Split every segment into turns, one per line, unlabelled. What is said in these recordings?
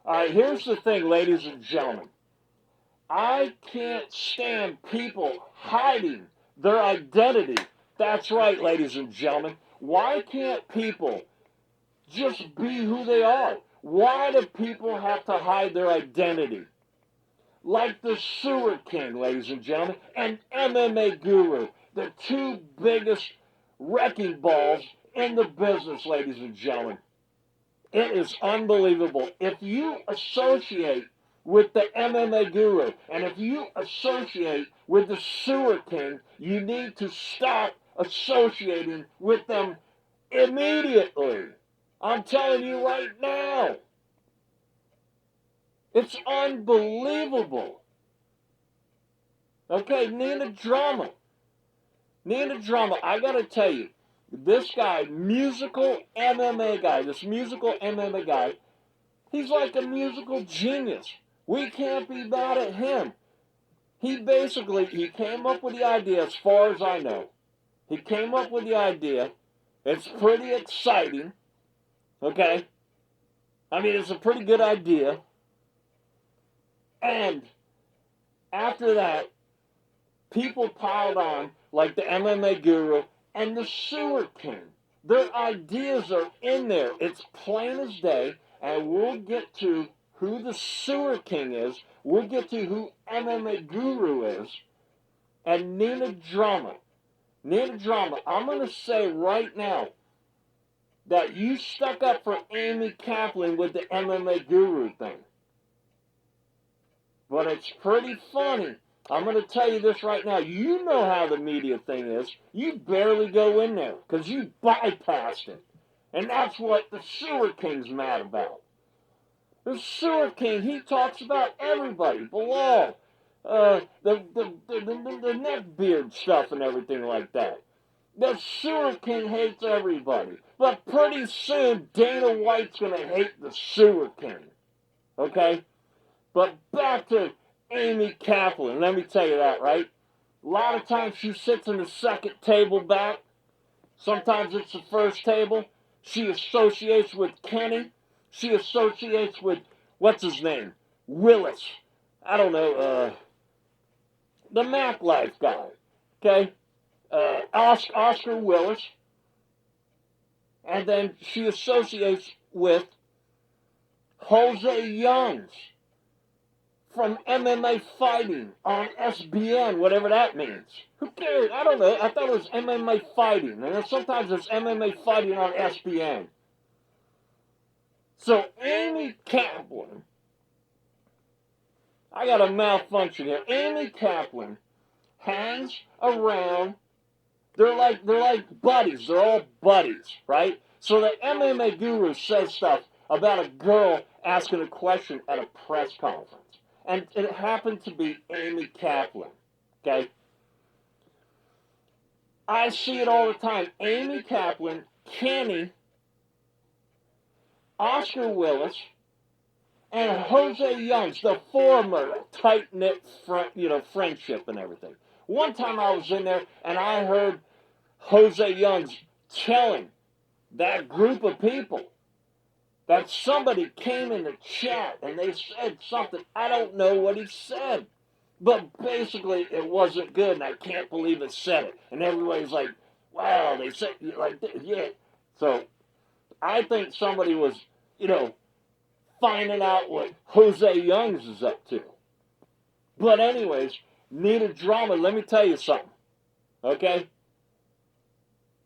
All right, here's the thing, ladies and gentlemen. I can't stand people hiding their identity. That's right, ladies and gentlemen. Why can't people just be who they are? Why do people have to hide their identity? Like the SEWER King, ladies and gentlemen, and MMA Guru, the two biggest wrecking balls in the business, ladies and gentlemen. It is unbelievable. If you associate with the MMA Guru, and if you associate with the SEWER King, you need to stop associating with them immediately. I'm telling you right now. It's unbelievable. Okay, Nina Drama. Nina Drama, I gotta tell you, this guy, musical MMA guy, this musical MMA guy, he's like a musical genius. We can't be mad at him. He came up with the idea, as far as I know. He came up with the idea. It's pretty exciting. Okay? I mean, it's a pretty good idea. And after that, people piled on, like the MMA Guru and the SEWER King. Their ideas are in there. It's plain as day. And we'll get to who the SEWER King is. We'll get to who MMA Guru is. And Nina Drama. Nina Drama, I'm going to say right now that you stuck up for Amy Kaplan with the MMA Guru thing. But it's pretty funny. I'm going to tell you this right now. You know how the media thing is. You barely go in there because you bypassed it. And that's what the SEWER King's mad about. The SEWER King, he talks about everybody. Bilal, the neckbeard stuff and everything like that. The SEWER King hates everybody. But pretty soon, Dana White's going to hate the SEWER King. Okay? But back to Amy Kaplan. Let me tell you that, right? A lot of times she sits in the second table back. Sometimes it's the first table. She associates with Kenny. She associates with, what's his name? Willis. I don't know, the Mac Life guy. Okay? Oscar Willis. And then she associates with Jose Youngs from MMA Fighting on SBN, whatever that means. Who cares? I don't know. I thought it was MMA Fighting. And then sometimes it's MMA Fighting on SBN. So Amy Kaplan, I got a malfunction here. Amy Kaplan hangs around. They're like buddies. They're all buddies, right? So the MMA Guru says stuff about a girl asking a question at a press conference. And it happened to be Amy Kaplan, okay? I see it all the time. Amy Kaplan, Kenny, Oscar Willis, and Jose Youngs, the former tight-knit friendship and everything. One time I was in there and I heard Jose Youngs telling that group of people that somebody came in the chat and they said something. I don't know what he said. But basically, it wasn't good, and I can't believe it said it. And everybody's like, wow, they said, like, yeah. So I think somebody was, finding out what Jose Youngs is up to. But anyways, Nina Drama, let me tell you something. Okay?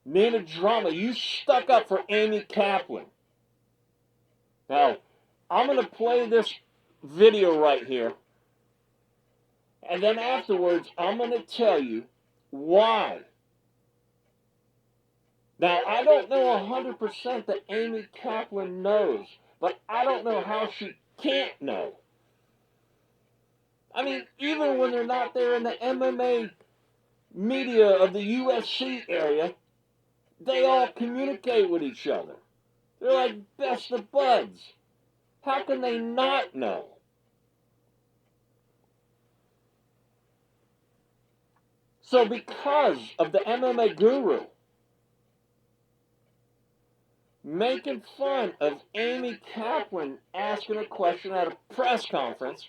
Nina Drama, you stuck up for Amy Kaplan. Now, I'm going to play this video right here. And then afterwards, I'm going to tell you why. Now, I don't know 100% that Amy Kaplan knows, but I don't know how she can't know. I mean, even when they're not there in the MMA media of the UFC area, they all communicate with each other. They're like best of buds. How can they not know? So because of the MMA Guru, making fun of Amy Kaplan asking a question at a press conference.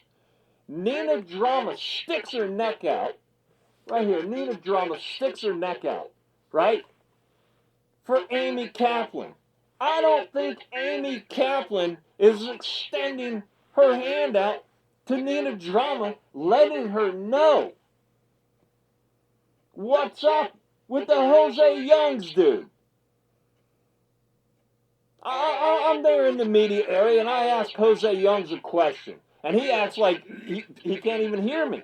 Nina Drama sticks her neck out. Right here, Nina Drama sticks her neck out, right? For Amy Kaplan. I don't think Amy Kaplan is extending her hand out to Nina Drama, letting her know what's up with the Jose Youngs dude. I'm there in the media area, and I ask Jose Youngs a question, and he acts like he can't even hear me.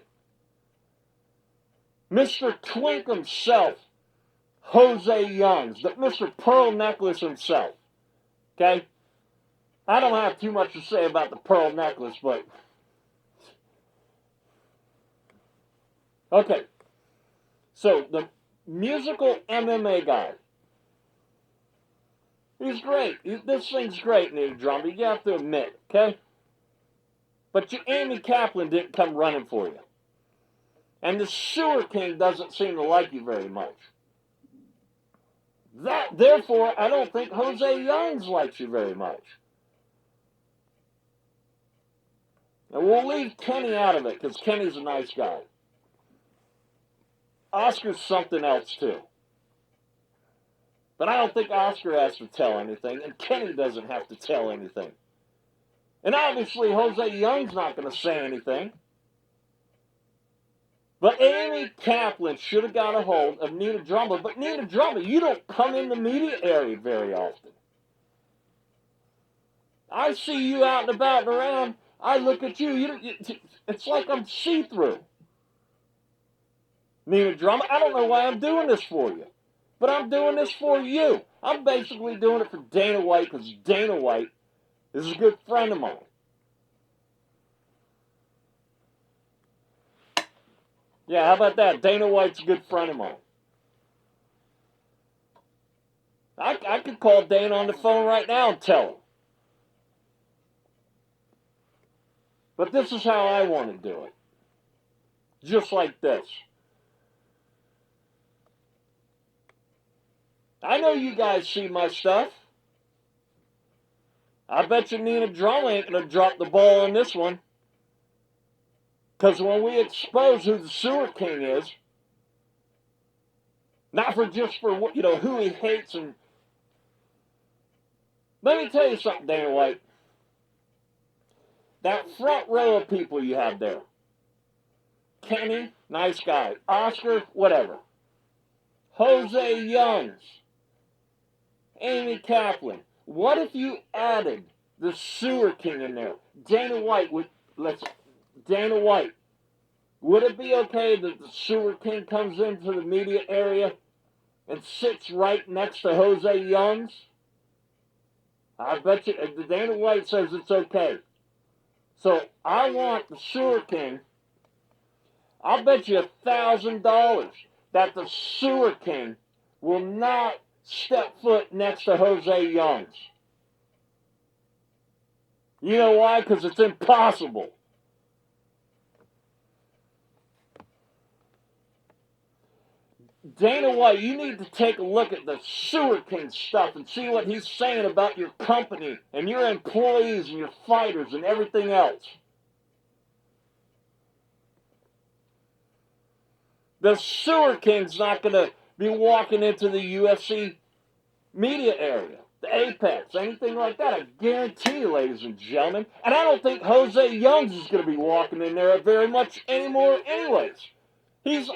Mr. Twink himself, Jose Youngs, Mr. Pearl Necklace himself, okay? I don't have too much to say about the pearl necklace, but... Okay, so the musical MMA guy, he's great. This thing's great, Nina Drama, you have to admit, okay? But your Amy Kaplan didn't come running for you. And the Sewer King doesn't seem to like you very much. Therefore, I don't think Jose Youngs likes you very much. And we'll leave Kenny out of it, because Kenny's a nice guy. Oscar's something else, too. But I don't think Oscar has to tell anything, and Kenny doesn't have to tell anything. And obviously, Jose Young's not going to say anything. But Amy Kaplan should have got a hold of Nina Drama. But Nina Drama, you don't come in the media area very often. I see you out and about and around. I look at you. It's like I'm see-through. Nina Drama, I don't know why I'm doing this for you. But I'm doing this for you. I'm basically doing it for Dana White because Dana White is a good friend of mine. Yeah, how about that? Dana White's a good friend of mine. I could call Dana on the phone right now and tell him. But this is how I want to do it. Just like this. I know you guys see my stuff. I bet you Nina Drama ain't going to drop the ball on this one. Because when we expose who the Sewer King is, not for just for who he hates, and let me tell you something, Dana White. That front row of people you have there, Kenny, nice guy. Oscar, whatever. Jose Youngs, Amy Kaplan. What if you added the Sewer King in there? Dana White would Dana White. Would it be okay that the Sewer King comes into the media area and sits right next to Jose Youngs? I bet you, Dana White says it's okay. So I want the Sewer King, I'll bet you $1,000 that the Sewer King will not step foot next to Jose Youngs. You know why? Because it's impossible. Dana White, you need to take a look at the Sewer King stuff and see what he's saying about your company and your employees and your fighters and everything else. The Sewer King's not going to be walking into the UFC media area, the Apex, anything like that. I guarantee you, ladies and gentlemen. And I don't think Jose Youngs is going to be walking in there very much anymore anyways. He's...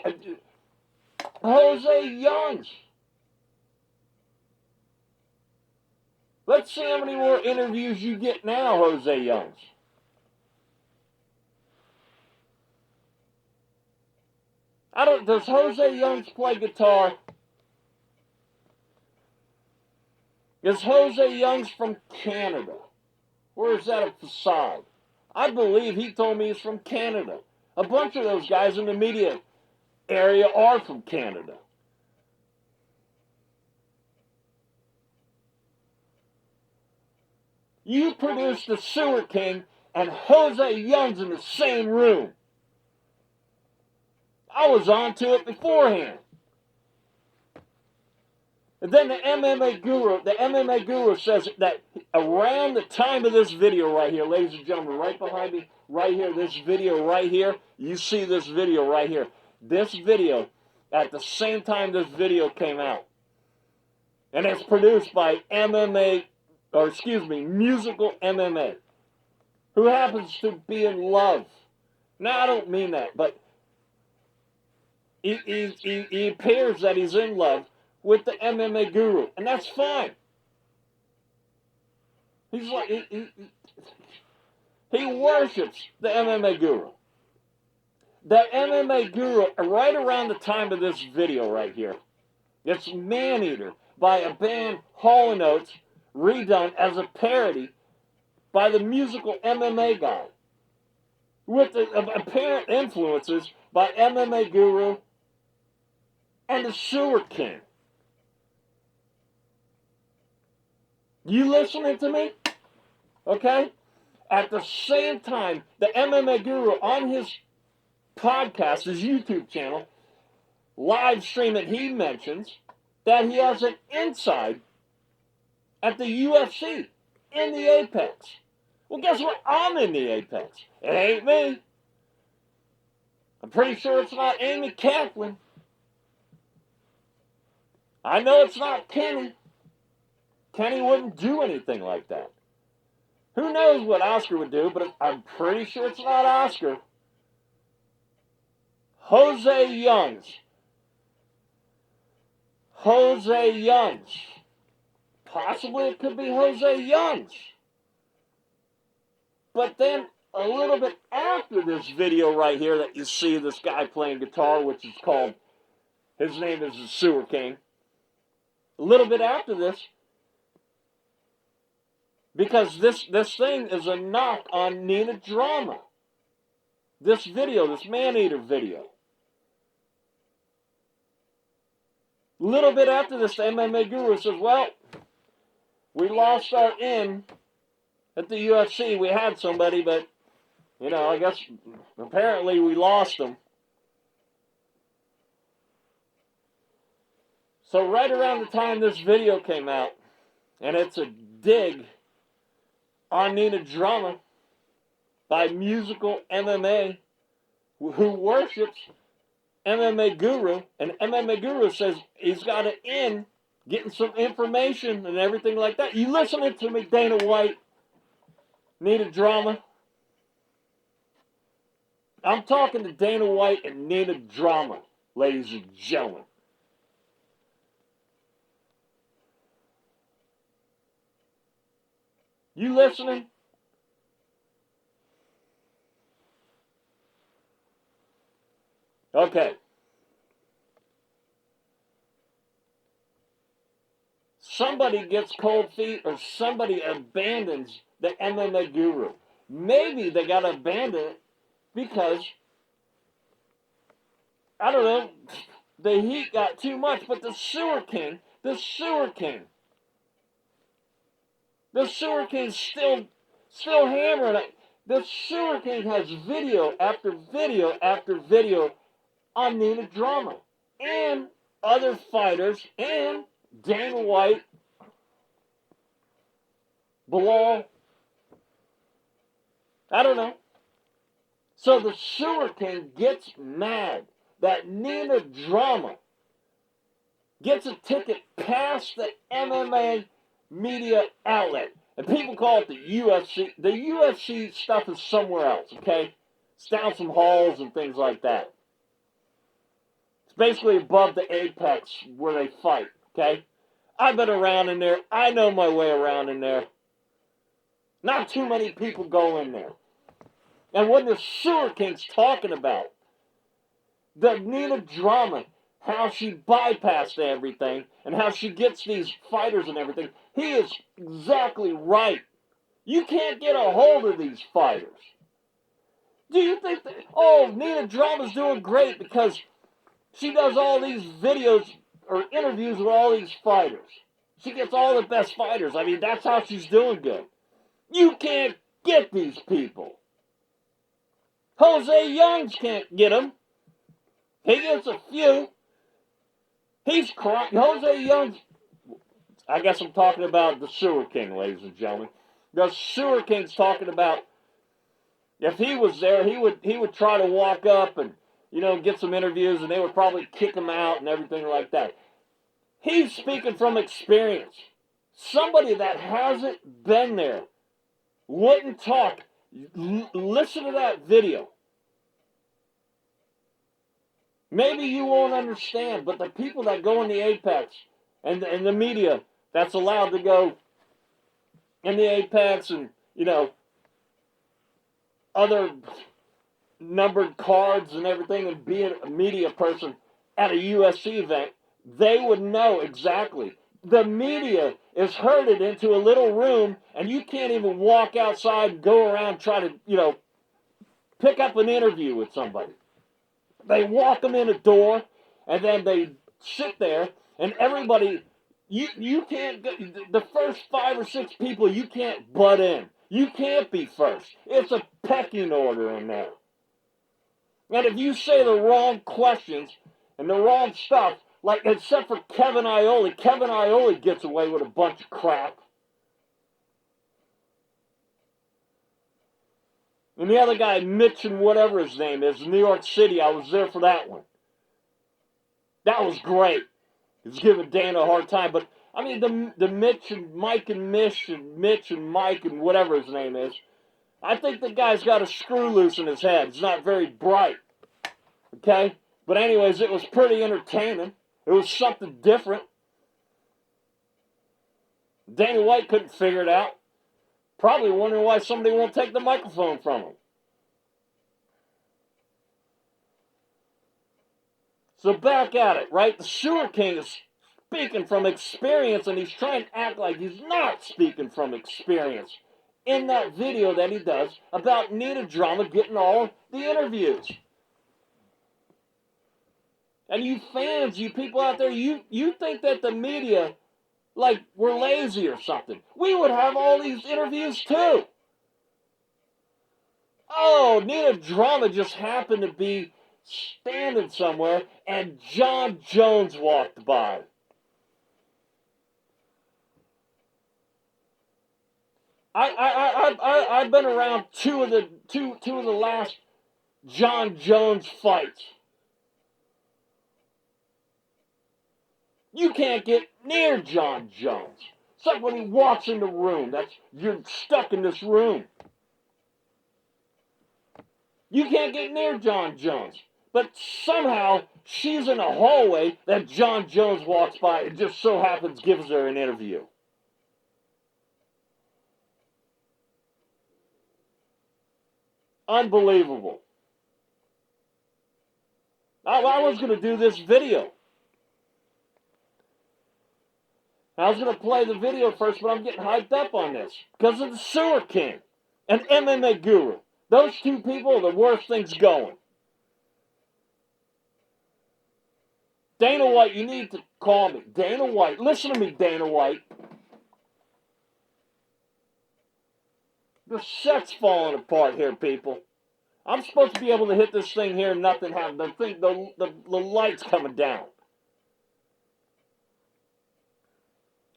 Jose Youngs. Let's see how many more interviews you get now, Jose Youngs. Does Jose Youngs play guitar? Is Jose Youngs from Canada? Or is that a facade? I believe he told me he's from Canada. A bunch of those guys in the media area are from Canada. You produced the Sewer King and Jose Youngs in the same room. I was on to it beforehand. And then the MMA Guru says that around the time of this video right here, ladies and gentlemen, right behind me, right here, this video right here, you see this video right here. This video, at the same time this video came out, and it's produced by Musical MMA, who happens to be in love. Now, I don't mean that, but he appears that he's in love with the MMA Guru, and that's fine. He's like, he worships the MMA Guru. The MMA Guru, right around the time of this video right here, it's Maneater by a band Hall & Oates, redone as a parody by the Musical MMA guy, with the apparent influences by MMA Guru and the SEWER King. You listening to me? Okay? At the same time, the MMA Guru on his podcast, his YouTube channel, live stream that he mentions that he has an inside at the UFC in the Apex. Well, guess what? I'm in the Apex. It ain't me. I'm pretty sure it's not Amy Kaplan. I know it's not Kenny. Kenny wouldn't do anything like that. Who knows what Oscar would do, but I'm pretty sure it's not Oscar. Jose Youngs. Jose Youngs. Possibly it could be Jose Youngs. But then, a little bit after this video right here that you see this guy playing guitar, which is called, his name is the SEWER King. A little bit after this, because this thing is a knock on Nina Drama. This video, this Maneater video. A little bit after this, the MMA Guru says, well, we lost our in at the UFC. We had somebody, but, I guess apparently we lost them. So right around the time this video came out, and it's a dig on Nina Drama by Musical MMA, who worships MMA Guru, and MMA Guru says he's got an in, getting some information and everything like that. You listening to me, Dana White, Nina Drama? I'm talking to Dana White and Nina Drama, ladies and gentlemen. You listening? Okay. Somebody gets cold feet or somebody abandons the MMA Guru. Maybe they got to abandon it because, I don't know, the heat got too much. But the SEWER King still hammering it. The SEWER King has video after video after video on Nina Drama and other fighters and Dana White, Bilal. I don't know. So the SEWER King gets mad that Nina Drama gets a ticket past the MMA media outlet. And people call it the UFC. The UFC stuff is somewhere else, okay? It's down some halls and things like that. It's basically above the Apex where they fight, okay? I've been around in there. I know my way around in there. Not too many people go in there. And when the SEWER King's talking about the Nina Drama, how she bypassed everything, and how she gets these fighters and everything, he is exactly right. You can't get a hold of these fighters. Do you think that, Nina Drama's doing great because she does all these videos or interviews with all these fighters? She gets all the best fighters. I mean, that's how she's doing good. You can't get these people. Jose Youngs can't get them. He gets a few. He's crying. Jose Youngs I guess I'm talking about the Sewer King, ladies and gentlemen. The Sewer King's talking about, if he was there, he would try to walk up and, you know, get some interviews, and they would probably kick him out and everything like that. He's speaking from experience. Somebody that hasn't been there wouldn't talk. Listen to that video. Maybe you won't understand, but the people that go in the Apex and the media that's allowed to go in the Apex and, you know, other numbered cards and everything, and be a media person at a UFC event, they would know exactly. The media is herded into a little room, and you can't even walk outside and go around try to, you know, pick up an interview with somebody. They walk them in a door, and then they sit there, and everybody, you can't, the first 5 or 6 people, you can't butt in. You can't be first. It's a pecking order in there. And if you say the wrong questions and the wrong stuff, like, except for Kevin Iole gets away with a bunch of crap. And the other guy, Mitch and whatever his name is, New York City, I was there for that one. That was great. He was giving Dana a hard time, but, I mean, the Mitch and Mike and Mitch and Mike and whatever his name is, I think the guy's got a screw loose in his head. He's not very bright. Okay? But anyways, it was pretty entertaining. It was something different. Dana White couldn't figure it out. Probably wondering why somebody won't take the microphone from him. So back at it, right? The Sewer King is speaking from experience, and he's trying to act like he's not speaking from experience in that video that he does about Nita Drama getting all the interviews. And you fans, you people out there, you think that the media, like, we're lazy or something. We would have all these interviews too. Oh, Nita Drama just happened to be standing somewhere, and Jon Jones walked by. I've been around two of the last Jon Jones fights. You can't get near Jon Jones. It's like when he walks in the room, you're stuck in this room. You can't get near Jon Jones. But somehow, she's in a hallway that Jon Jones walks by and just so happens gives her an interview. Unbelievable. I was going to do this video. I was going to play the video first, but I'm getting hyped up on this because of the Sewer King and MMA Guru. Those two people are the worst things going. Dana White, you need to call me. Dana White, listen to me, Dana White. The set's falling apart here, people. I'm supposed to be able to hit this thing here and nothing happens. The light's coming down.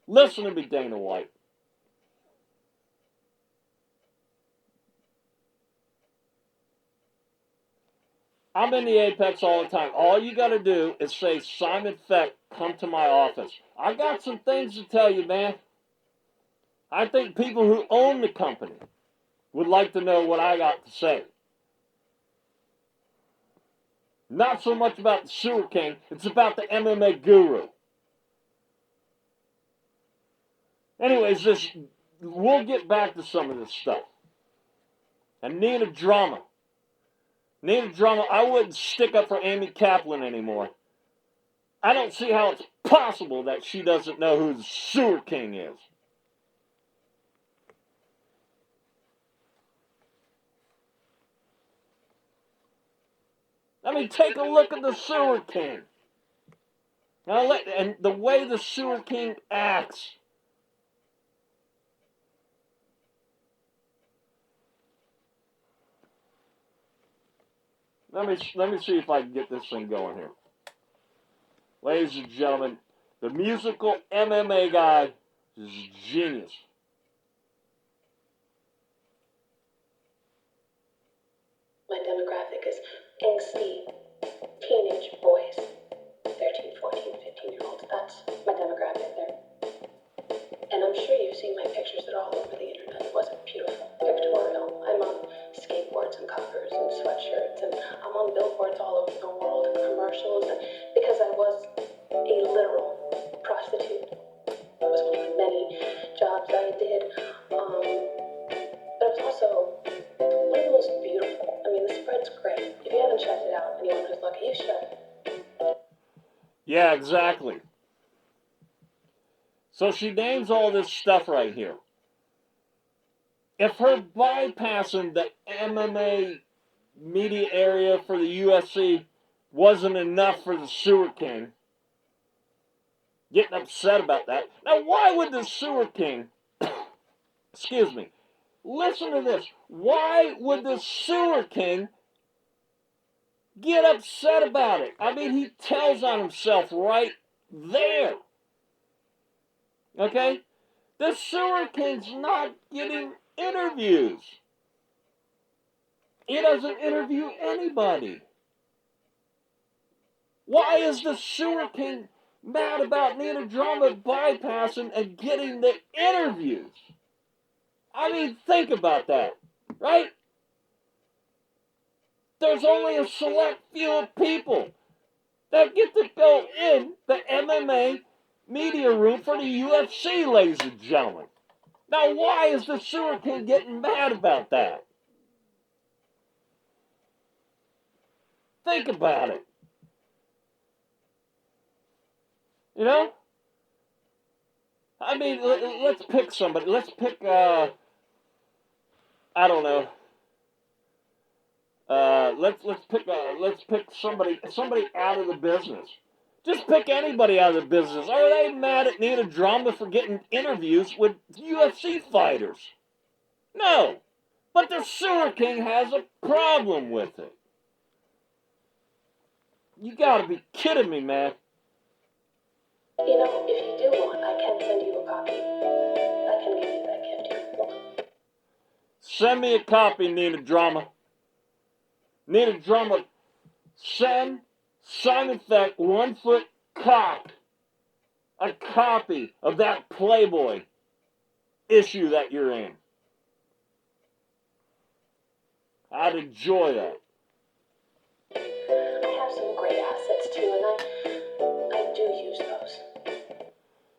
Listen to me, Dana White. I'm in the Apex all the time. All you got to do is say, Simon Feck, come to my office. I got some things to tell you, man. I think people who own the company would like to know what I got to say. Not so much about the Sewer King, it's about the MMA Guru. Anyways, we'll get back to some of this stuff. And Nita Drama. Nita Drama, I wouldn't stick up for Amy Kaplan anymore. I don't see how it's possible that she doesn't know who the Sewer King is. I mean, take a look at the Sewer King. And the way the Sewer King acts. Let me see if I can get this thing going here. Ladies and gentlemen, the musical MMA guy, This is genius.
My demographic is angsty teenage boys, 13, 14, 15-year-olds. That's my demographic there. And I'm sure you've seen my pictures that are all over the internet. It wasn't beautiful, pictorial. I'm on skateboards and covers and sweatshirts, and I'm on billboards all over the world and commercials, and because I was a literal prostitute. It was one of the many jobs I did. But it was also one of the most beautiful. I mean, the spread's great. If you haven't checked it out, anyone who's lucky, you should.
Yeah, exactly. So she names all this stuff right here. If her bypassing the MMA media area for the UFC wasn't enough for the Sewer King, getting upset about that. Now, why would the Sewer King, excuse me, listen to this. Why would the Sewer King get upset about it? I mean, he tells on himself right there. Okay? The Sewer King's not getting interviews. He doesn't interview anybody. Why is the Sewer King mad about Nina Drama bypassing and getting the interviews? I mean, think about that, right? There's only a select few of people that get to go in the MMA media room for the UFC, ladies and gentlemen. Now, why is the Sewer King getting mad about that? Think about it. You know? I mean, let's pick somebody. Let's pick, I don't know. Let's pick somebody out of the business. Just pick anybody out of the business. Are they mad at Nina Drama for getting interviews with UFC fighters? No. But the Sewer King has a problem with it. You gotta be kidding me, man.
You know, if you do want, I can send you a copy. I can give you that gift here.
Send me a copy, Nina Drama. Nina Drama, send Simon Feck, 1 foot cock, a copy of that Playboy issue that you're in. I'd enjoy that.
I have some great assets too, and I do use those.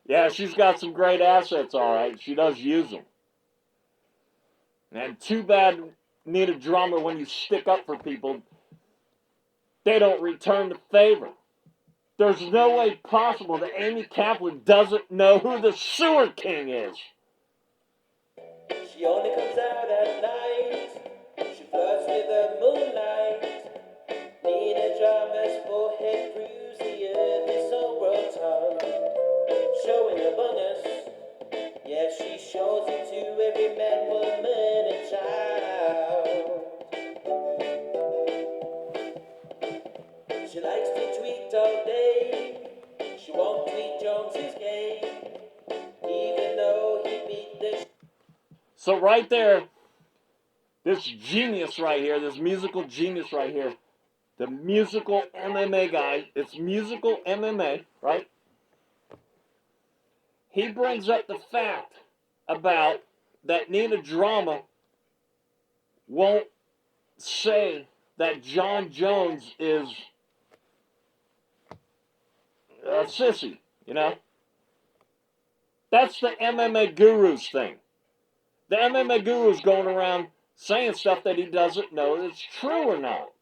Yeah, she's got some great assets, all right. She does use them. And too bad, Nina Drama, when you stick up for people, they don't return the favor. There's no way possible that Amy Kaplan doesn't know who the Sewer King is.
She only comes out at night. She flirts with the moonlight. Nina Drama's forehead proves the earth is so rotund. Showing among us. Yeah, she shows it to every man, woman, and child. She likes to tweet all day. She won't tweet Jones's game, even though he beat the.
So right there, this genius right here, this musical genius right here, the musical MMA guy, it's musical MMA, right? He brings up the fact about that Nina Drama won't say that Jon Jones is a sissy, you know? That's the MMA Guru's thing. The MMA Guru's going around saying stuff that he doesn't know if it's true or not.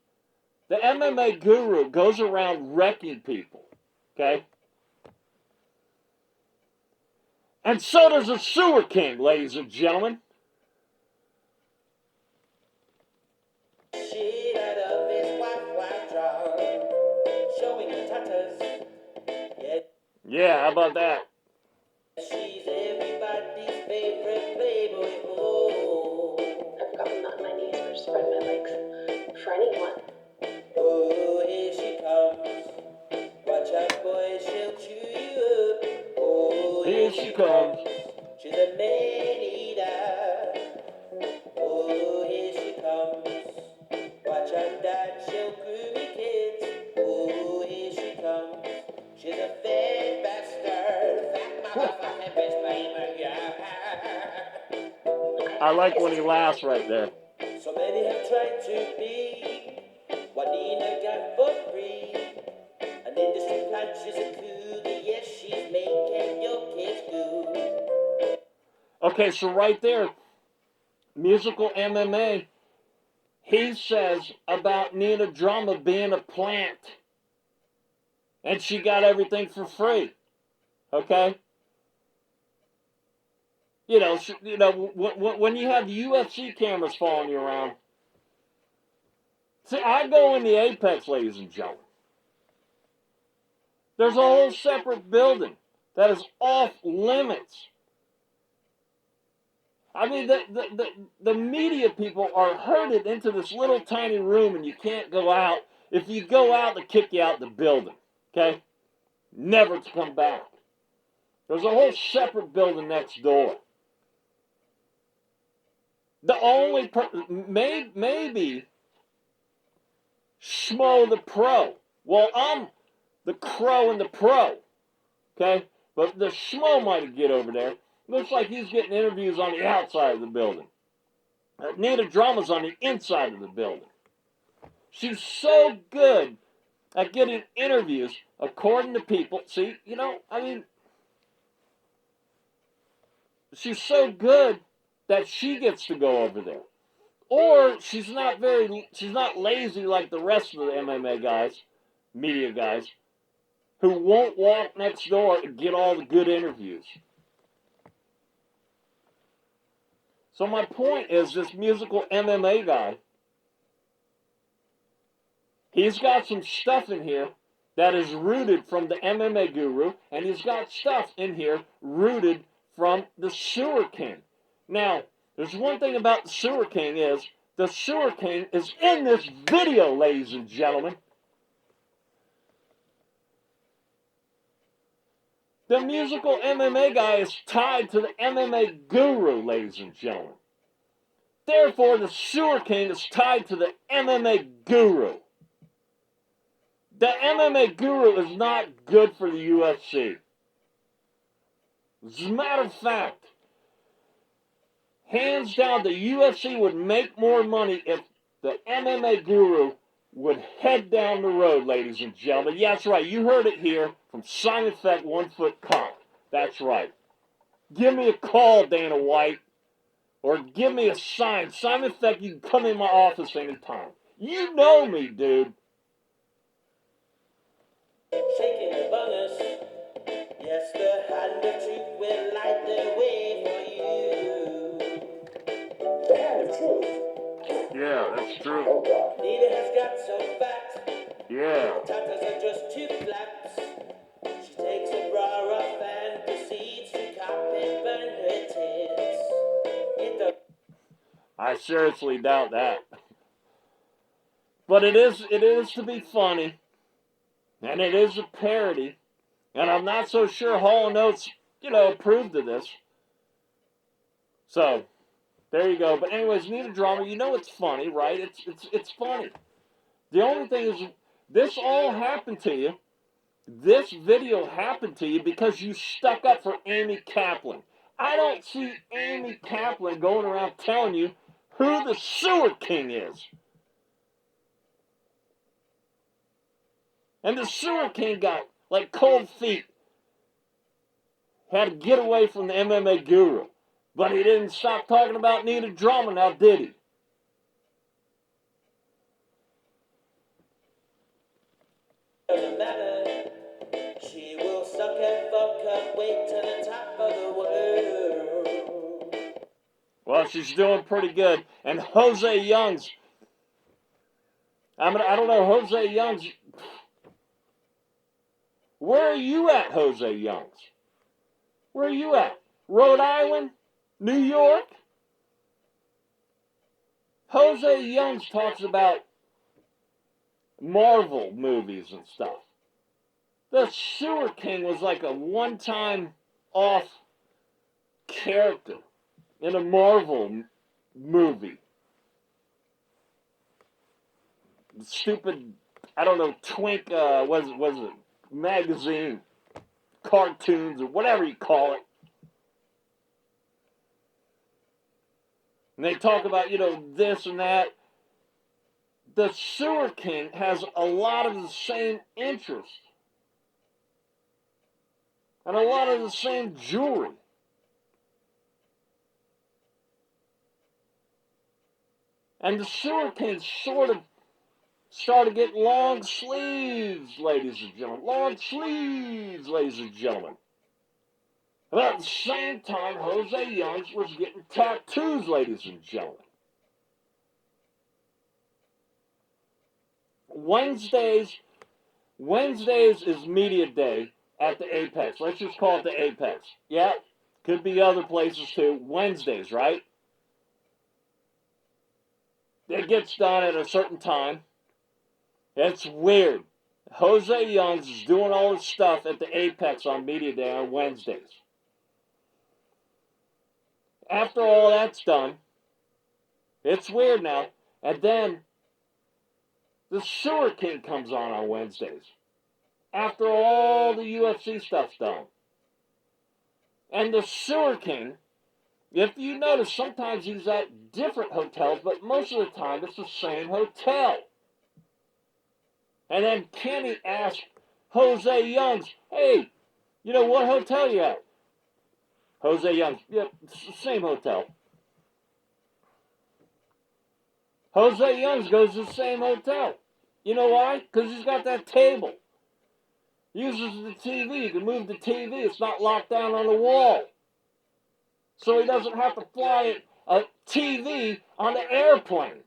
The MMA Guru goes around wrecking people, okay? And so does the Sewer King, ladies and gentlemen.
Shit out of his white drum, showing the tatters.
Yeah, how about that?
She's everybody's favorite Playboy. Oh,
I've gotten on my knees or spread my legs for anyone.
oh, here she comes. Watch out, boys, she'll chew you up. Oh,
Here she comes. I like when he laughs right there.
So many have tried to be what Nina got for free. An industry plant, she's a coolie. Yes, she's making your kids goo.
Okay, so right there, musical MMA, he says about Nina Drama being a plant. And she got everything for free. Okay? You know, when you have UFC cameras following you around. See, I go in the Apex, ladies and gentlemen. There's a whole separate building that is off limits. I mean, the media people are herded into this little tiny room and you can't go out. If you go out, they kick you out the building. Okay? Never to come back. There's a whole separate building next door. The only maybe Schmo the Pro. Well, I'm the Crow and the Pro. Okay? But the Schmo might get over there. Looks like he's getting interviews on the outside of the building. Nina Drama's on the inside of the building. She's so good at getting interviews, according to people. See, you know, I mean, she's so good that she gets to go over there. Or she's not lazy like the rest of the MMA guys, media guys, who won't walk next door and get all the good interviews. So my point is, this musical MMA guy, he's got some stuff in here that is rooted from the MMA Guru, and he's got stuff in here rooted from the SEWER King. Now, there's one thing about the SEWER King is, the SEWER King is in this video, ladies and gentlemen. The musical MMA guy is tied to the MMA Guru, ladies and gentlemen. Therefore, the SEWER King is tied to the MMA Guru. The MMA Guru is not good for the UFC. As a matter of fact, hands down, the UFC would make more money if the MMA Guru would head down the road, ladies and gentlemen. Yeah, that's right. You heard it here from Simon Feck, 1 Foot Cock. That's right. Give me a call, Dana White. Or give me a sign. Simon Feck, you can come in my office anytime. You know me, dude.
Shaking the bonus. Yes, the hand of truth will light the way for you. The hand of truth.
Yeah, that's true.
Nina has got so fat.
Yeah.
Tatas are just two flaps. She takes a bra off and proceeds to carpet burn her tits.
I seriously doubt that. But it is to be funny. And it is a parody. And I'm not so sure Hall & Oates, approved of this. So, there you go. But anyways, Nina Drama, it's funny, right? It's funny. The only thing is, this all happened to you. This video happened to you because you stuck up for Amy Kaplan. I don't see Amy Kaplan going around telling you who the SEWER King is. And the SEWER King got, like, cold feet. Had to get away from the MMA Guru. But he didn't stop talking about Nina Drama now, did he?
Doesn't matter. She will suck and fuck her way to the top of the world.
Well, she's doing pretty good. And Jose Youngs, I don't know, Jose Youngs, where are you at, Jose Youngs? Where are you at? Rhode Island? New York? Jose Youngs talks about Marvel movies and stuff. The SEWER King was like a one-time off character in a Marvel movie. Stupid, I don't know, twink, was it magazine, cartoons, or whatever you call it. And they talk about, this and that. The Sewer King has a lot of the same interests. And a lot of the same jewelry. And the Sewer King sort of started getting long sleeves, ladies and gentlemen. Long sleeves, ladies and gentlemen. About the same time, Jose Youngs was getting tattoos, ladies and gentlemen. Wednesdays is media day at the Apex. Let's just call it the Apex. Yeah, could be other places too. Wednesdays, right? It gets done at a certain time. It's weird. Jose Youngs is doing all his stuff at the Apex on media day on Wednesdays. After all that's done, it's weird now. And then the Sewer King comes on Wednesdays. After all the UFC stuff's done. And the Sewer King, if you notice, sometimes he's at different hotels, but most of the time it's the same hotel. And then Kenny asked Jose Youngs, hey, what hotel you at? Jose Youngs, yep, it's the same hotel. Jose Youngs goes to the same hotel. You know why? Because he's got that table. Uses the TV. You can move the TV. It's not locked down on the wall. So he doesn't have to fly a TV on the airplane.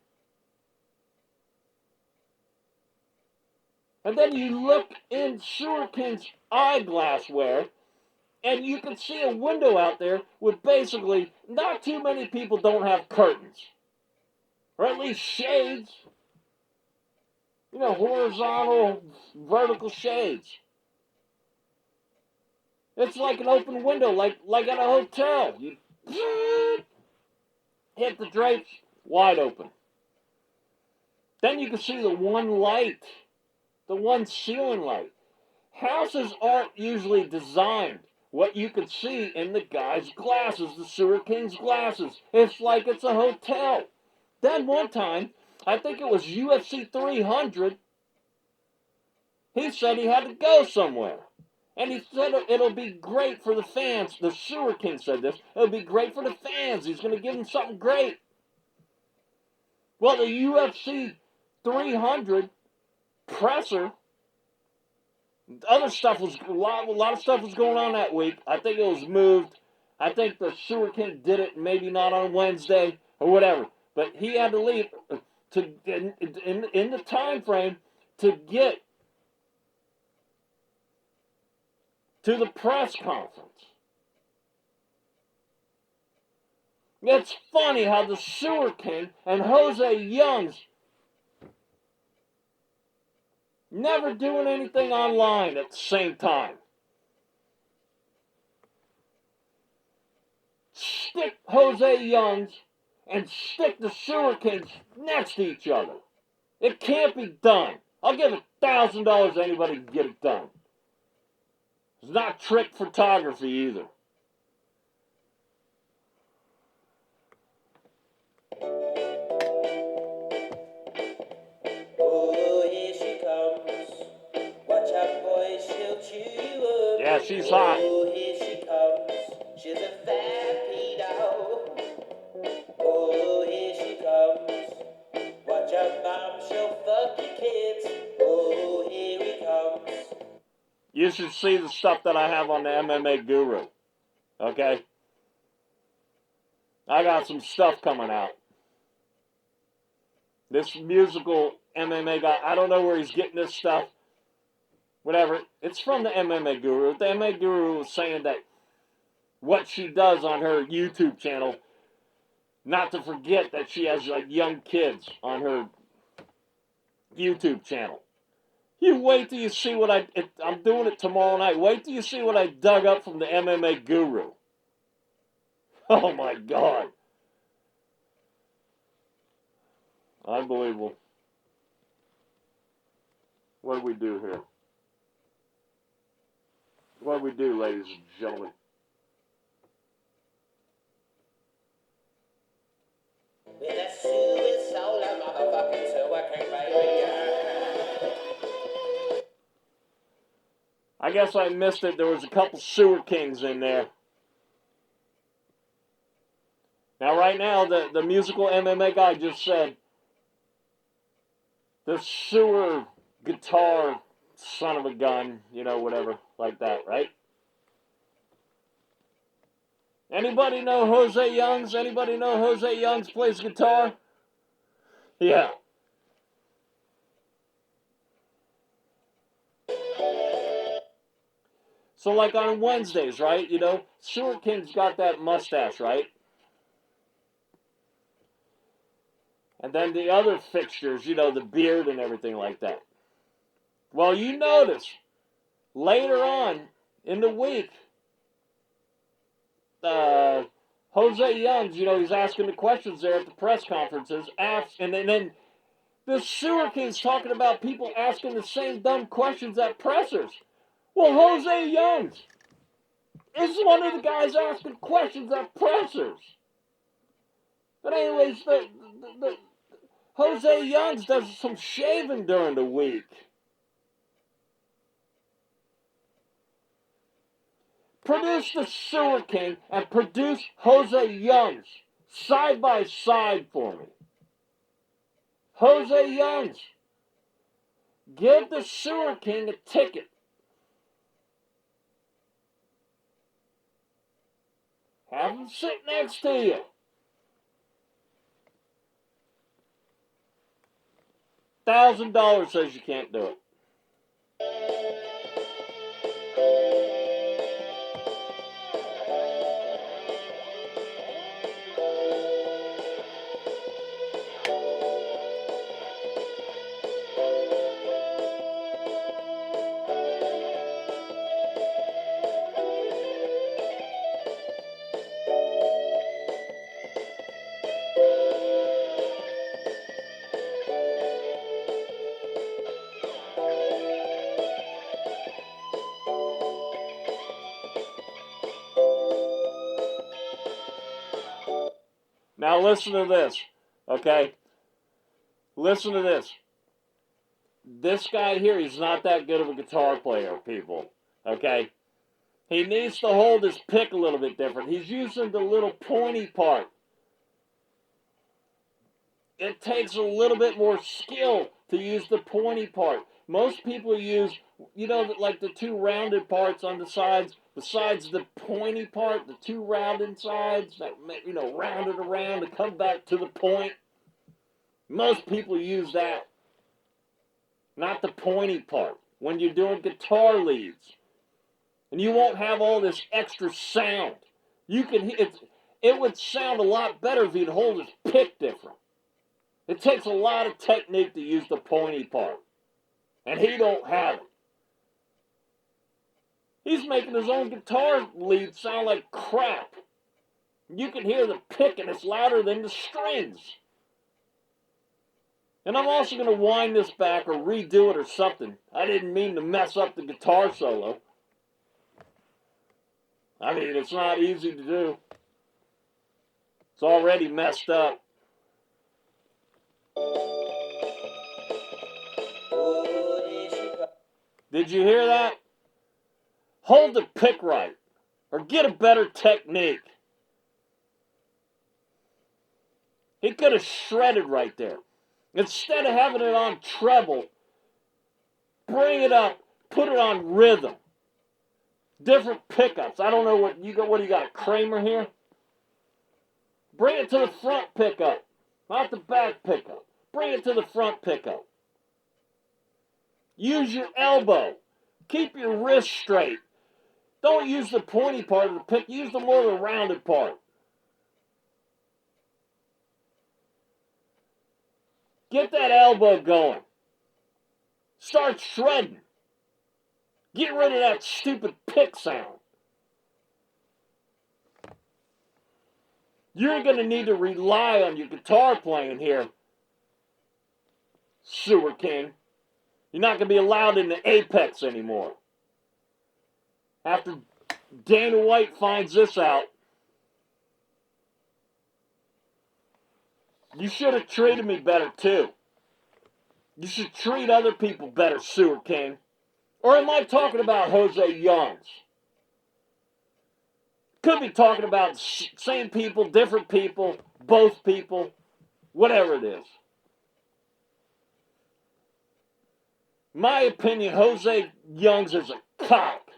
And then you look in Sewer King's eyeglassware, and you can see a window out there with basically not too many people don't have curtains. Or at least shades. Horizontal, vertical shades. It's like an open window, like at a hotel. You hit the drapes, wide open. Then you can see the one light, the one ceiling light. Houses aren't usually designed what you can see in the guy's glasses, the Sewer King's glasses. It's like it's a hotel. Then one time, I think it was UFC 300, he said he had to go somewhere. And he said it'll be great for the fans. The Sewer King said this. It'll be great for the fans. He's going to give them something great. Well, the UFC 300 presser, other stuff was, a lot of stuff was going on that week. I think it was moved. I think the Sewer King did it maybe not on Wednesday or whatever. But he had to leave in the time frame to get to the press conference. It's funny how the Sewer King and Jose Youngs never doing anything online at the same time. Stick Jose Youngs and stick the Sewer Kings next to each other. It can't be done. I'll give $1,000 to anybody to get it done. It's not trick photography either.
Oh, here she comes. Watch out, boys, she'll chew you up.
Yeah, she's hot.
Oh, here she comes. She's a fat pedo. Oh, here she comes. Watch out, mom, she'll fuck your kids. Oh, here he comes.
You should see the stuff that I have on the MMA Guru. Okay? I got some stuff coming out. This musical MMA guy, I don't know where he's getting this stuff. Whatever. It's from the MMA Guru. The MMA Guru was saying that what she does on her YouTube channel, not to forget that she has like young kids on her YouTube channel. You wait till you see what I'm doing it tomorrow night. Wait till you see what I dug up from the MMA Guru. Oh my God. Unbelievable. What do we do here? What do we do, ladies and gentlemen?
With a sewer soul, a motherfucking sewer king, baby.
I guess I missed it. There was a couple sewer kings in there. Now, right now, the musical MMA guy just said, the sewer guitar son of a gun, you know, whatever, like that, right? Anybody know Jose Youngs? Anybody know Jose Youngs plays guitar? Yeah. So like on Wednesdays, right, you know, Sewer King's got that mustache, right? And then the other fixtures, you know, the beard and everything like that. Well, you notice, later on in the week, Jose Youngs, you know, he's asking the questions there at the press conferences, and then the Sewer King's talking about people asking the same dumb questions at pressers. Well, Jose Youngs is one of the guys asking questions at pressers. But anyways, the Jose Youngs does some shaving during the week. Produce the Sewer King and produce Jose Youngs side by side for me. Jose Youngs, give the Sewer King a ticket. Have him sit next to you. $1,000 says you can't do it. Now listen to this, okay? Listen to this. This guy here, he's not that good of a guitar player, people, okay? He needs to hold his pick a little bit different. He's using the little pointy part. It takes a little bit more skill to use the pointy part. Most people use, you know, like the two rounded parts on the sides, besides the pointy part, the two rounded sides that, you know, round it around to come back to the point. Most people use that, not the pointy part, when you're doing guitar leads. And you won't have all this extra sound. You can, it would sound a lot better if you'd hold his pick different. It takes a lot of technique to use the pointy part. And he don't have it. He's making his own guitar lead sound like crap. You can hear the pick and it's louder than the strings. And I'm also going to wind this back or redo it or something. I didn't mean to mess up the guitar solo. I mean, it's not easy to do. It's already messed up. Did you hear that? Hold the pick right, or get a better technique. He could have shredded right there. Instead of having it on treble, bring it up, put it on rhythm. Different pickups. I don't know what you got. What do you got? A Kramer here? Bring it to the front pickup, not the back pickup. Bring it to the front pickup. Use your elbow. Keep your wrist straight. Don't use the pointy part of the pick. Use the more the rounded part. Get that elbow going. Start shredding. Get rid of that stupid pick sound. You're going to need to rely on your guitar playing here, Sewer King. You're not going to be allowed in the Apex anymore. After Dana White finds this out, You should have treated me better, too. You should treat other people better, Sewer King. Or am I talking about Jose Youngs? Could be talking about same people, different people, both people, whatever it is. My opinion, Jose Youngs is a cock.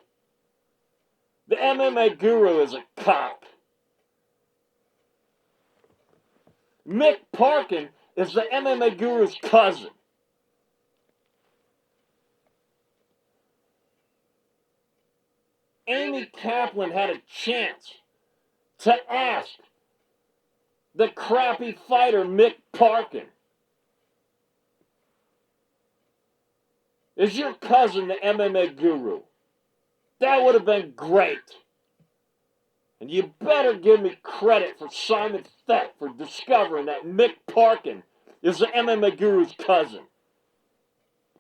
The MMA Guru is a cock. Mick Parkin is the MMA Guru's cousin. Amy Kaplan had a chance to ask the crappy fighter Mick Parkin, is your cousin the MMA Guru? That would have been great. And you better give me credit for Simon Feck for discovering that Mick Parkin is the MMA Guru's cousin.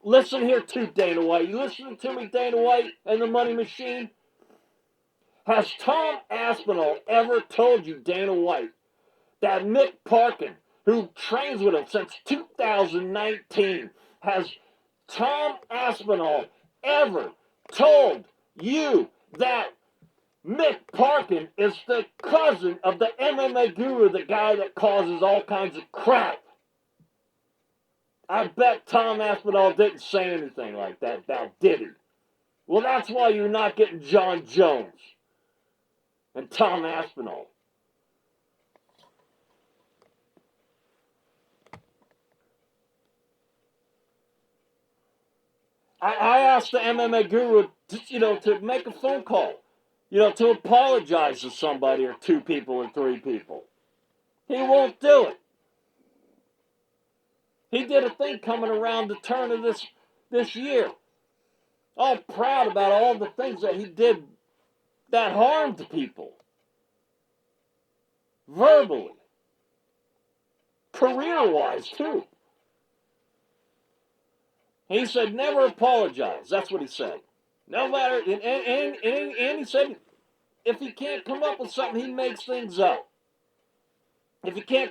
Listen here too, Dana White. You listening to me, Dana White and the Money Machine? Has Tom Aspinall ever told you, Dana White, that Mick Parkin, who trains with him since 2019, has Tom Aspinall ever told you that Mick Parkin is the cousin of the MMA Guru, the guy that causes all kinds of crap? I bet Tom Aspinall didn't say anything like that, now did he? Well, that's why you're not getting Jon Jones and Tom Aspinall. I asked the MMA Guru, to make a phone call, to apologize to somebody or two people or three people. He won't do it. He did a thing coming around the turn of this year, all proud about all the things that he did that harmed people, verbally, career-wise too. He said, never apologize. That's what he said. No matter, and he said, if he can't come up with something, he makes things up. If you can't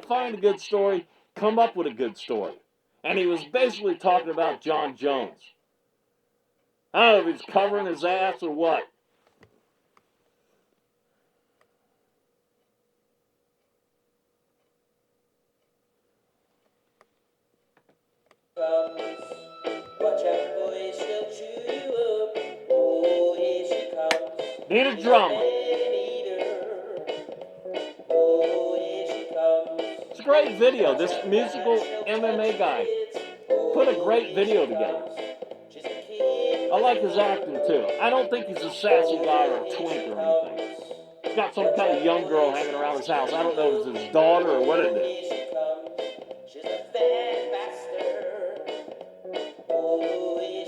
find a good story, come up with a good story. And he was basically talking about Jon Jones. I don't know if he's covering his ass or what.
Watch out, boys, she'll chew you up. Oh, here she comes.
Need a drummer.
Oh, here she comes.
It's a great video. This musical MMA guy put a great video together. I like his acting too. I don't think he's a sassy guy or a twink or anything. He's got some kind of young girl hanging around his house. I don't know if it's his daughter or what it is.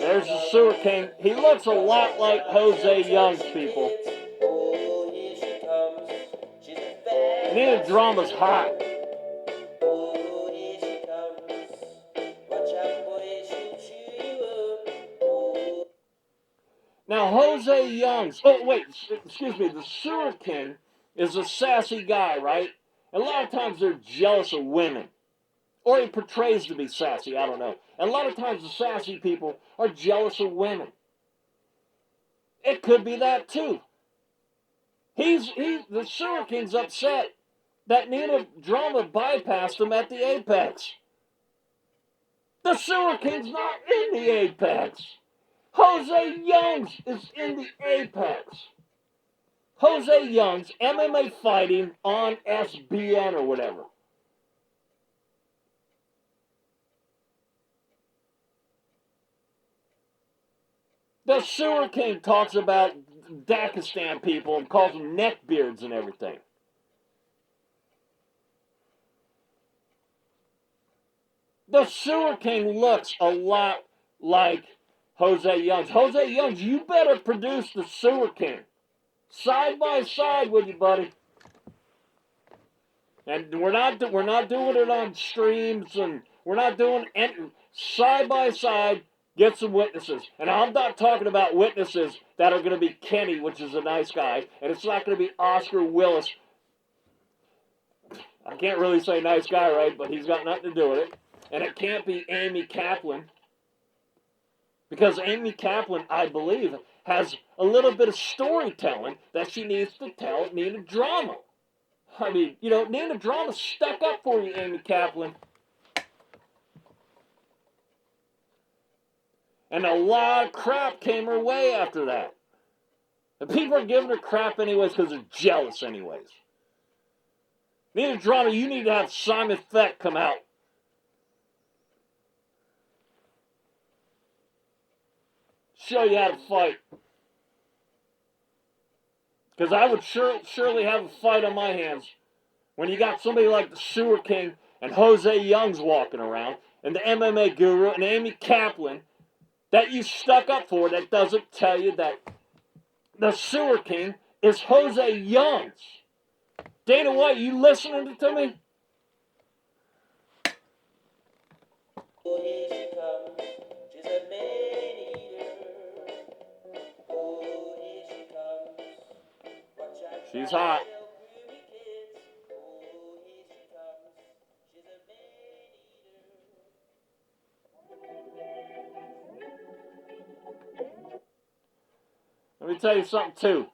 There's the Sewer King. He looks a lot like Jose Youngs, people. Nina Drama's hot. Now, Jose Youngs, the Sewer King is a sassy guy, right? A lot of times they're jealous of women. Or he portrays to be sassy, I don't know. And a lot of times the sassy people are jealous of women. It could be that too. The Sewer King's upset that Nina Drama bypassed him at the Apex. The Sewer King's not in the Apex. Jose Youngs is in the Apex. Jose Youngs, MMA Fighting on SBN or whatever. The Sewer King talks about Dakistan people and calls them neckbeards and everything. The Sewer King looks a lot like Jose Youngs. Jose Youngs, you better produce the Sewer King. Side by side with you, buddy. And we're not doing it on streams, and we're not doing it side by side. Get some witnesses. And I'm not talking about witnesses that are going to be Kenny, which is a nice guy, and it's not going to be Oscar Willis. I can't really say nice guy, right? But he's got nothing to do with it. And it can't be Amy Kaplan. Because Amy Kaplan, I believe, has a little bit of storytelling that she needs to tell Nina Drama. I mean, you know, Nina Drama stuck up for you, Amy Kaplan. And a lot of crap came her way after that. And people are giving her crap anyways because they're jealous anyways. Nina Drama, you need to have Simon FECK come out. Show you how to fight. Because I would surely have a fight on my hands when you got somebody like the SEWER King and Jose Young's walking around, and the MMA Guru and Amy Kaplan that you stuck up for that doesn't tell you that the SEWER King is Jose Young's. Dana White, you listening to me?
Oh, here she comes. She's a Maneater. Oh, here she comes. Watch out.
She's hot.
Groovy kids. Oh, here she comes. She's a Maneater.
Let me tell you something too.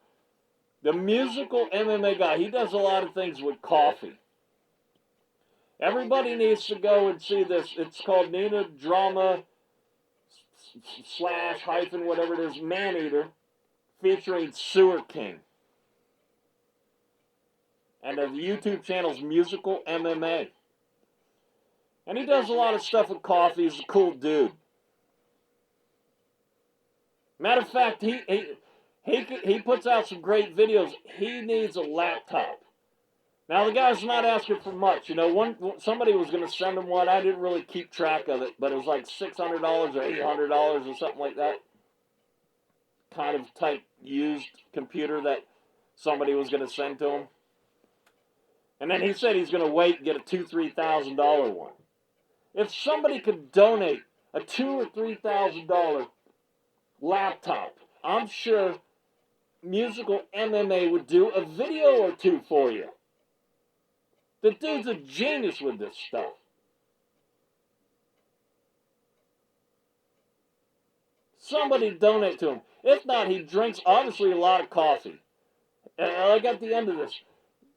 The musical MMA guy, he does a lot of things with coffee. Everybody needs to go and see this. It's called Nina Drama / whatever it is, Maneater, featuring SEWER King. And the YouTube channel's Musical MMA. And he does a lot of stuff with coffee. He's a cool dude. Matter of fact, he puts out some great videos. He needs a laptop. Now, the guy's not asking for much. You know, somebody was going to send him one. I didn't really keep track of it, but it was like $600 or $800 or something like that. Kind of type used computer that somebody was going to send to him. And then he said he's going to wait and get a $2,000, $3,000 one. If somebody could donate a $2,000 or $3,000 laptop, I'm sure Musical MMA would do a video or two for you. The dude's a genius with this stuff. Somebody donate to him. If not, he drinks, obviously, a lot of coffee. And like at the end of this,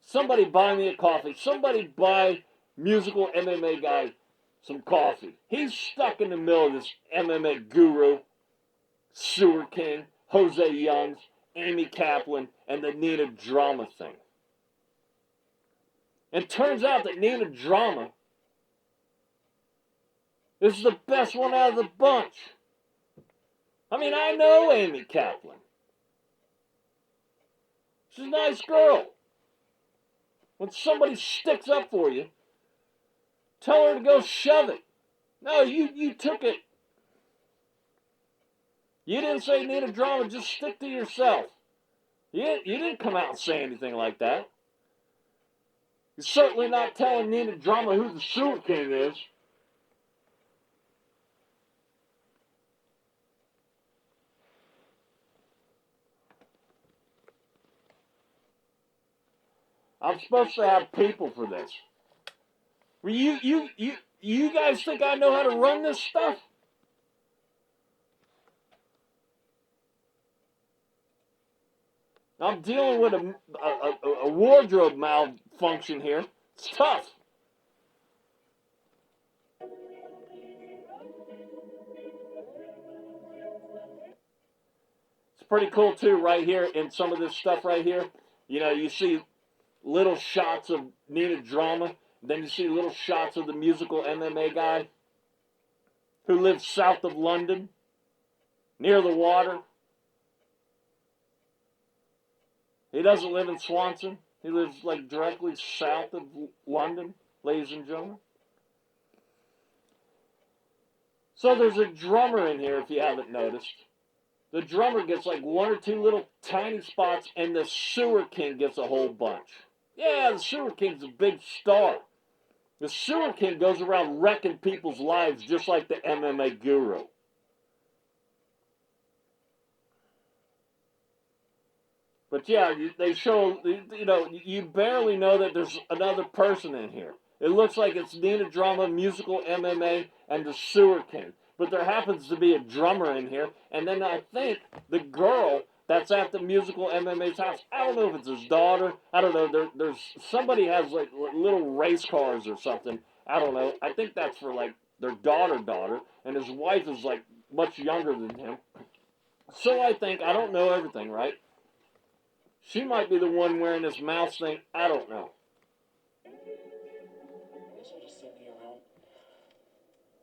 somebody buy me a coffee. Somebody buy Musical MMA guy some coffee. He's stuck in the middle of this MMA Guru, SEWER King, Jose Young's, Amy Kaplan, and the Nina Drama thing. And it turns out that Nina Drama is the best one out of the bunch. I mean, I know Amy Kaplan. She's a nice girl. When somebody sticks up for you, tell her to go shove it. No, you took it. You didn't say Nina Drama, just stick to yourself. You didn't come out and say anything like that. You're certainly not telling Nina Drama who the SEWER King is. I'm supposed to have people for this. You guys think I know how to run this stuff? I'm dealing with a wardrobe malfunction here. It's tough. It's pretty cool too right here in some of this stuff right here. You know, you see little shots of Nina Drama. Then you see little shots of the Musical MMA guy who lives south of London, near the water. He doesn't live in Swanson. He lives like directly south of London, ladies and gentlemen. So there's a drummer in here, if you haven't noticed. The drummer gets like one or two little tiny spots, and the SEWER King gets a whole bunch. Yeah, the SEWER King's a big star. The SEWER King goes around wrecking people's lives just like the MMA Guru. But yeah, they show, you know, you barely know that there's another person in here. It looks like it's Nina Drama, Musical MMA, and the Sewer King. But there happens to be a drummer in here, and then I think the girl that's at the Musical MMA's house, I don't know if it's his daughter, I don't know, there's somebody has like little race cars or something, I don't know. I think that's for like their daughter, and his wife is like much younger than him. So I think, I don't know everything, right? She might be the one wearing this mouse thing. I don't know.
This will just send me around.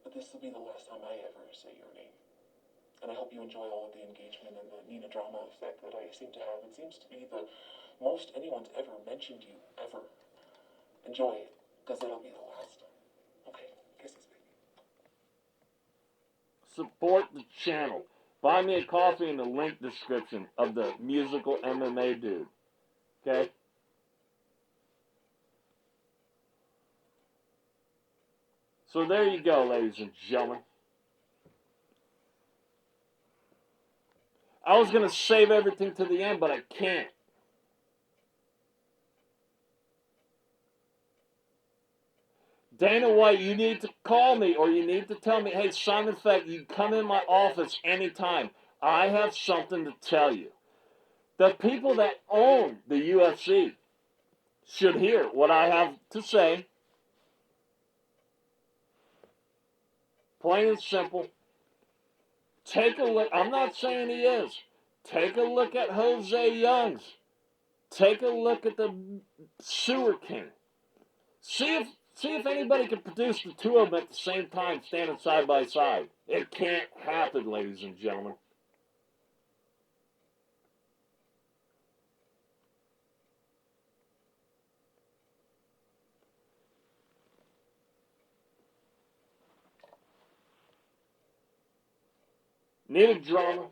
But this will be the last time I ever say your name. And I hope you enjoy all of the engagement and the Nina Drama effect that I seem to have. It seems to be the most anyone's ever mentioned you, ever. Enjoy it, because it'll be the last. Okay, kisses, baby.
Support the channel. Buy me a coffee in the link description of the Musical MMA dude. Okay? So there you go, ladies and gentlemen. I was going to save everything to the end, but I can't. Dana White, you need to call me or you need to tell me, hey, Simon Feck, you come in my office anytime. I have something to tell you. The people that own the UFC should hear what I have to say. Plain and simple. Take a look. I'm not saying he is. Take a look at Jose Youngs. Take a look at the Sewer King. See if anybody can produce the two of them at the same time standing side by side. It can't happen, ladies and gentlemen. Nina Drama.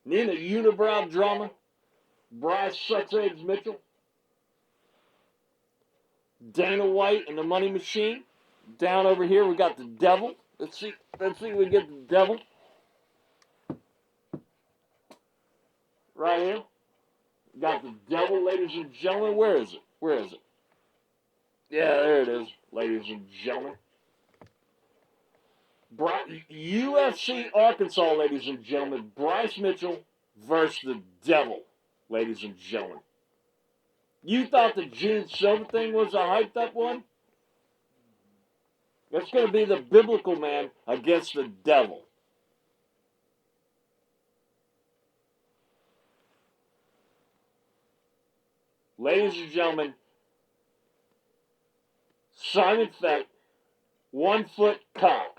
Nina Unibrow Drama. Bryce Sucks Eggs Mitchell. Dana White and the Money Machine. Down over here we got the Devil. Let's see if we get the Devil. Right here. Got the Devil, ladies and gentlemen. Where is it? Where is it? Yeah, there it is, ladies and gentlemen. UFC Arkansas, ladies and gentlemen. Bryce Mitchell versus the Devil, ladies and gentlemen. You thought the Gene Silver thing was a hyped up one? It's going to be the biblical man against the Devil. Ladies and gentlemen, Simon Feck, 1 foot cock.